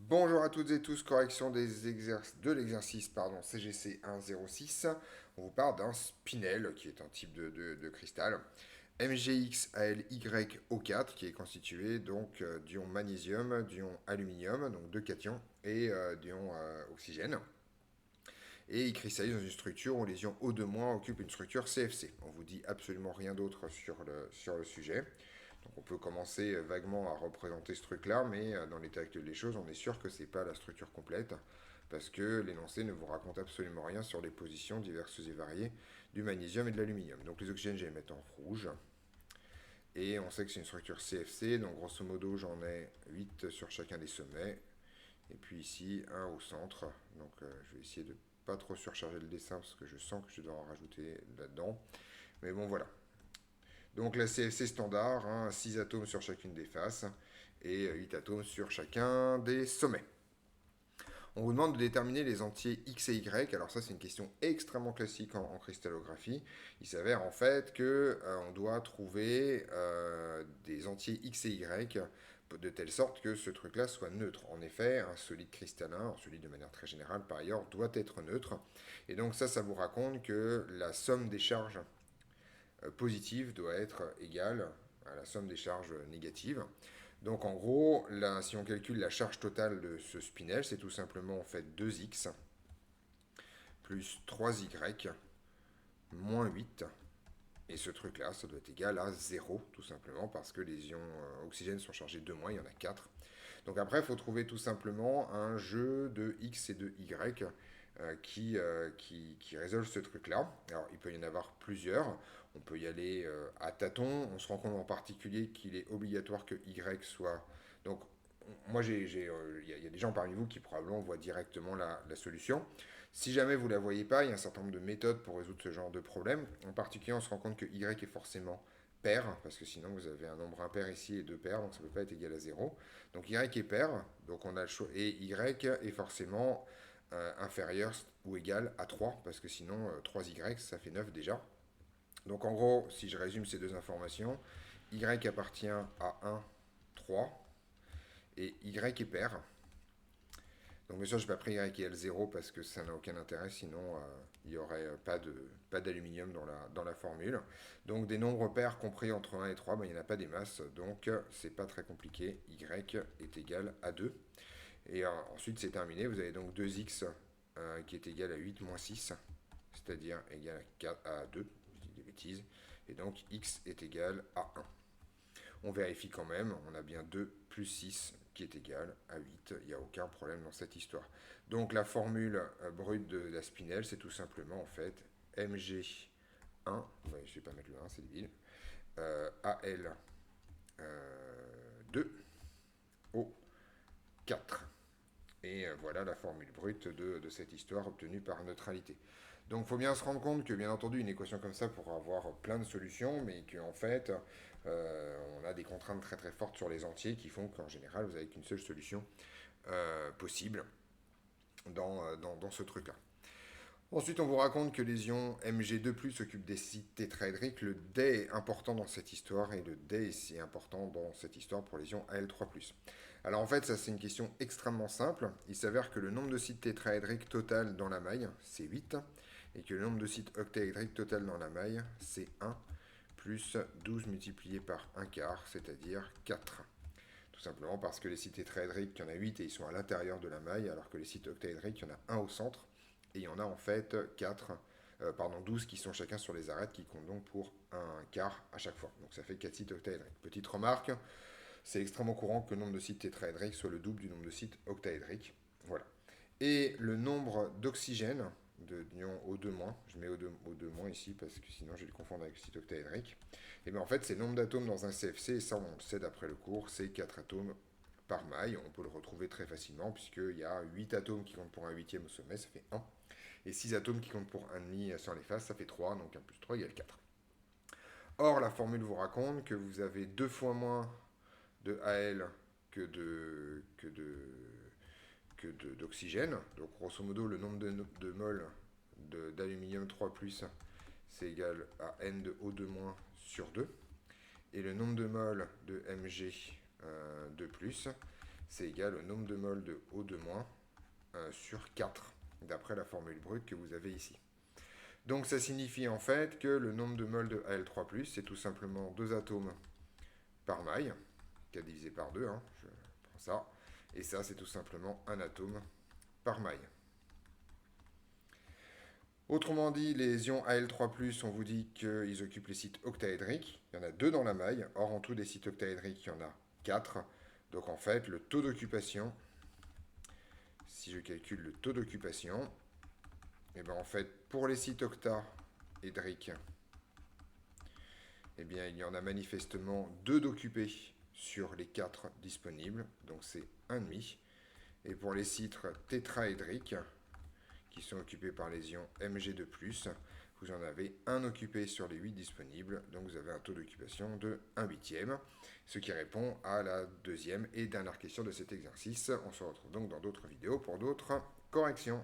Bonjour à toutes et tous, correction de l'exercice CGC 106. On vous parle d'un spinel qui est un type de cristal MgX AlYO4 qui est constitué donc d'ion magnésium, d'ion aluminium, donc deux cations, et d'ion oxygène. Et il cristallise dans une structure où les ions O2- occupent une structure CFC. On vous dit absolument rien d'autre sur le sujet. Donc on peut commencer vaguement à représenter ce truc-là, mais dans l'état actuel des choses, on est sûr que c'est pas la structure complète, parce que l'énoncé ne vous raconte absolument rien sur les positions diverses et variées du magnésium et de l'aluminium. Donc les oxygènes, j'ai les mettre en rouge. Et on sait que c'est une structure CFC, donc grosso modo j'en ai 8 sur chacun des sommets. Et puis ici, un au centre. Donc je vais essayer de pas trop surcharger le dessin parce que je sens que je dois en rajouter là-dedans. Mais bon voilà. Donc la CFC standard, hein, 6 atomes sur chacune des faces et 8 atomes sur chacun des sommets. On vous demande de déterminer les entiers X et Y. Alors ça c'est une question extrêmement classique en cristallographie. Il s'avère en fait que on doit trouver des entiers X et Y de telle sorte que ce truc-là soit neutre. En effet, un solide cristallin, un solide de manière très générale par ailleurs, doit être neutre. Et donc ça vous raconte que la somme des charges positive doit être égale à la somme des charges négatives. Donc en gros, là, si on calcule la charge totale de ce spinel, c'est tout simplement en fait 2x plus 3y moins 8. Et ce truc-là, ça doit être égal à 0, tout simplement, parce que les ions oxygène sont chargés de moins, il y en a 4. Donc après, il faut trouver tout simplement un jeu de x et de y qui résolve ce truc-là. Alors, il peut y en avoir plusieurs. On peut y aller à tâtons. On se rend compte en particulier qu'il est obligatoire que y soit... Donc, moi, il y a des gens parmi vous qui probablement voient directement la solution. Si jamais vous ne la voyez pas, il y a un certain nombre de méthodes pour résoudre ce genre de problème. En particulier, on se rend compte que y est forcément pair, parce que sinon vous avez un nombre impair ici et deux pairs, donc ça ne peut pas être égal à 0. Donc y est pair, donc on a le choix, et y est forcément inférieur ou égal à 3, parce que sinon 3y ça fait 9 déjà. Donc en gros, si je résume ces deux informations, y appartient à 1, 3, et y est pair. Donc bien sûr, je n'ai pas pris y égale 0 parce que ça n'a aucun intérêt, sinon il n'y aurait pas d'aluminium dans la formule. Donc des nombres pairs compris entre 1 et 3, ben, il n'y en a pas des masses, donc c'est pas très compliqué. Y est égal à 2. Et ensuite c'est terminé, vous avez donc 2x qui est égal à 8 moins 6, c'est-à-dire égal à 2, je dis des bêtises, et donc x est égal à 1. On vérifie quand même, on a bien 2 plus 6 qui est égal à 8. Il n'y a aucun problème dans cette histoire. Donc la formule brute de la spinel, c'est tout simplement en fait Mg1, ouais, je ne vais pas mettre le 1, c'est débile, Al 2 O4. Et voilà la formule brute de cette histoire obtenue par neutralité. Donc il faut bien se rendre compte que bien entendu une équation comme ça pourra avoir plein de solutions, mais qu'en fait on a des contraintes très très fortes sur les entiers qui font qu'en général vous n'avez qu'une seule solution possible dans ce truc-là. Ensuite, on vous raconte que les ions Mg2+, occupent des sites tétraédriques. Le D est important dans cette histoire et le D est important dans cette histoire pour les ions Al3+. Alors en fait, ça c'est une question extrêmement simple. Il s'avère que le nombre de sites tétraédriques total dans la maille, c'est 8, et que le nombre de sites octaédriques total dans la maille, c'est 1, plus 12 multiplié par 1 quart, c'est-à-dire 4. Tout simplement parce que les sites tétraédriques, il y en a 8 et ils sont à l'intérieur de la maille, alors que les sites octaédriques, il y en a un au centre. Et il y en a en fait 12 qui sont chacun sur les arêtes, qui comptent donc pour un quart à chaque fois. Donc ça fait 4 sites octaédriques. Petite remarque, c'est extrêmement courant que le nombre de sites tétraédriques soit le double du nombre de sites octaédriques. Voilà. Et le nombre d'oxygène, de d'ion O2-, je mets O2- ici parce que sinon je vais le confondre avec le site octaédrique, et bien en fait c'est le nombre d'atomes dans un CFC, et ça on le sait d'après le cours, c'est 4 atomes par maille. On peut le retrouver très facilement puisqu'il y a 8 atomes qui comptent pour un huitième au sommet, ça fait 1. Et 6 atomes qui comptent pour un demi sur les faces, ça fait 3, donc 1 plus 3 égale 4. Or, la formule vous raconte que vous avez 2 fois moins de Al d'oxygène. Donc, grosso modo, le nombre de moles d'aluminium 3+, c'est égal à N de O2- sur 2. Et le nombre de moles de Mg 2+, c'est égal au nombre de moles de O2- sur 4, d'après la formule brute que vous avez ici. Donc ça signifie en fait que le nombre de moles de Al3+, c'est tout simplement 2 atomes par maille, K divisé par 2, hein, je prends ça, et ça c'est tout simplement un atome par maille. Autrement dit, les ions Al3+, on vous dit qu'ils occupent les sites octaédriques. Il y en a 2 dans la maille. Or, en tout, des sites octaédriques, il y en a 4. Donc, en fait, le taux d'occupation, si je calcule le taux d'occupation, et bien, en fait, pour les sites octaédriques, eh bien, il y en a manifestement 2 d'occupés sur les 4 disponibles. Donc, c'est 1,5. Et pour les sites tétraédriques, qui sont occupés par les ions Mg2+, vous en avez un occupé sur les 8 disponibles, donc vous avez un taux d'occupation de 1/8, ce qui répond à la deuxième et dernière question de cet exercice. On se retrouve donc dans d'autres vidéos pour d'autres corrections.